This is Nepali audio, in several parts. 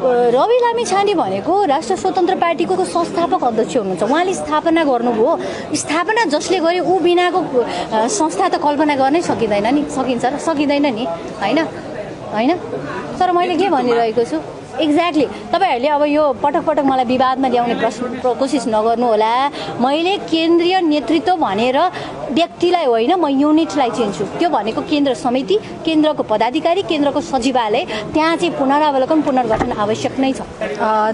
रवि लामिछाने भनेको राष्ट्र स्वतन्त्र पार्टीको संस्थापक अध्यक्ष हुनुहुन्छ। उहाँले स्थापना गर्नुभयो। स्थापना जसले गरे ऊ बिनाको संस्था त कल्पना गर्नै सकिँदैन नि, सकिन्छ र सकिँदैन नि, होइन। तर मैले के भनिरहेको छु एक्ज्याक्टली, तपाईँहरूले अब यो पटक पटक मलाई विवादमा ल्याउने कोसिस नगर्नु होला। मैले केन्द्रीय नेतृत्व भनेर व्यक्तिलाई होइन, म युनिटलाई चिन्छु। त्यो भनेको केन्द्र समिति, केन्द्रको पदाधिकारी, केन्द्रको सचिवालय, त्यहाँ चाहिँ पुनरावलोकन पुनर्गठन आवश्यक नै छ।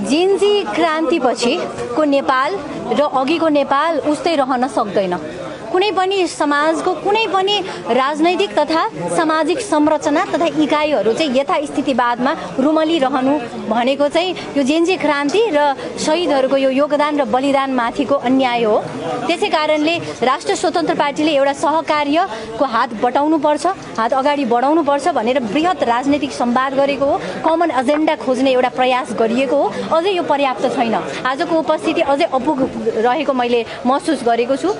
जेनजी क्रान्तिपछिको नेपाल र अघिको नेपाल उस्तै रहन सक्दैन। कुनै पनि समाजको कुनै पनि राजनैतिक तथा सामाजिक संरचना तथा इकाइहरू चाहिँ यथास्थितिवादमा रुमलिरहनु भनेको चाहिँ यो जेनजी क्रान्ति र शहीदहरूको यो योगदान र बलिदानमाथिको अन्याय हो। त्यसै कारणले राष्ट्र स्वतन्त्र पार्टीले एउटा सहकार्यको हात बटाउनुपर्छ, हात अगाडि बढाउनुपर्छ भनेर बृहत राजनैतिक संवाद गरेको हो। कमन एजेन्डा खोज्ने एउटा प्रयास गरिएको हो। अझै यो पर्याप्त छैन। आजको उपस्थिति अझै अपुग रहेको मैले महसुस गरेको छु।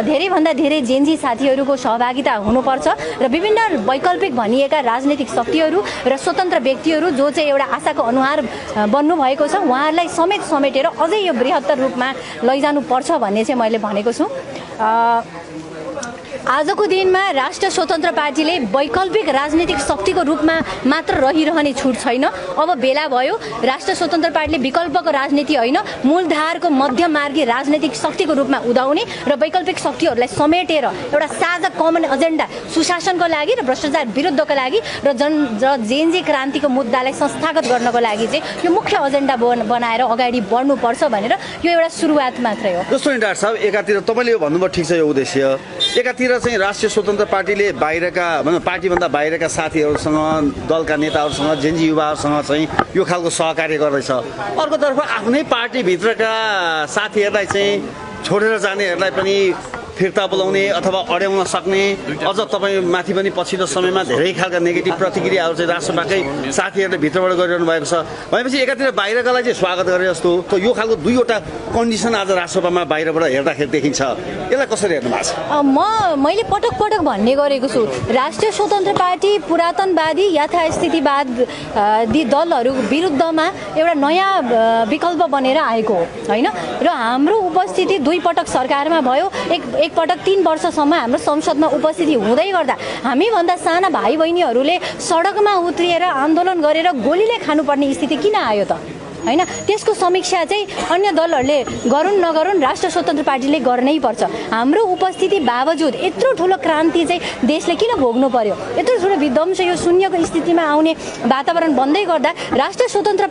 धेरैभन्दा धेरै जेनजी साथीहरूको सहभागिता हुनुपर्छ र विभिन्न वैकल्पिक भनिएका राजनैतिक शक्तिहरू र स्वतन्त्र व्यक्तिहरू जो चाहिँ एउटा आशाको अनुहार बन्नुभएको छ उहाँहरूलाई समेटेर अझै यो बृहत्तर रूपमा लैजानुपर्छ भन्ने चाहिँ मैले भनेको छु। आजको दिनमा राष्ट्र स्वतन्त्र पार्टीले वैकल्पिक राजनीतिक शक्तिको रूपमा मात्र रहिरहने छुट छैन। अब बेला भयो राष्ट्र स्वतन्त्र पार्टीले विकल्पको राजनीति होइन, मूलधारको मध्यमार्गी राजनीतिक शक्तिको रूपमा उदाउने र वैकल्पिक शक्तिहरूलाई समेटेर एउटा साझा कमन एजेन्डा सुशासनको लागि र भ्रष्टाचार विरुद्धको लागि र जेनजी क्रान्तिको मुद्दालाई संस्थागत गर्नको लागि चाहिँ यो मुख्य एजेन्डा बनाएर अगाडि बढ्नुपर्छ भनेर यो एउटा सुरुवात मात्रै हो। जस्तो नि डाक्टर साहब, एकातिर तपाईँले यो भन्नुभयो ठिक छ, यो उद्देश्य एकातिर चाहिँ राष्ट्रिय स्वतन्त्र पार्टीले बाहिरका पार्टीभन्दा बाहिरका साथीहरूसँग, दलका नेताहरूसँग, जेनजी युवाहरूसँग चाहिँ यो खालको सहकार्य गर्दैछ। अर्कोतर्फ आफ्नै पार्टीभित्रका साथीहरूलाई चाहिँ छोडेर जानेहरूलाई पनि फिर्ता बोलाउने अथवा अड्याउन सक्ने, अझ तपाईँ माथि पनि पछिल्लो समयमा धेरै खालका नेगेटिभ प्रतिक्रियाहरू चाहिँ राष्ट्रपाकै साथीहरूले भित्रबाट गरिरहनु भएको छ। भनेपछि एकातिर बाहिरकालाई चाहिँ स्वागत गरे जस्तो त यो खालको दुईवटा कन्डिसन आज राष्ट्रसभामा बाहिरबाट हेर्दाखेरि देखिन्छ। यसलाई कसरी हेर्नु भएको छ? मैले पटक पटक भन्ने गरेको छु, राष्ट्रिय स्वतन्त्र पार्टी पुरातनवादी यथास्थितिवादी दलहरू विरुद्धमा एउटा नयाँ विकल्प बनेर आएको हो, होइन। र हाम्रो उपस्थिति दुई पटक सरकारमा भयो, एक पटक 3 वर्षसम्म हाम्रो संसदमा उपस्थिति हुँदै गर्दा हामीभन्दा साना भाइ बहिनीहरूले सडकमा उत्रिएर आन्दोलन गरेर गोलीले खानुपर्ने स्थिति किन आयो त, होइन। त्यसको समीक्षा चाहिँ अन्य दलहरूले गरून् नगरून् राष्ट्र स्वतन्त्र पार्टीले गर्नै पर्छ। हाम्रो उपस्थिति बावजुद यत्रो ठुलो क्रान्ति चाहिँ देशले किन भोग्नु पर्यो? यत्रो ठुलो विध्वंस यो शून्यको स्थितिमा आउने वातावरण बन्दै गर्दा राष्ट्र स्वतन्त्र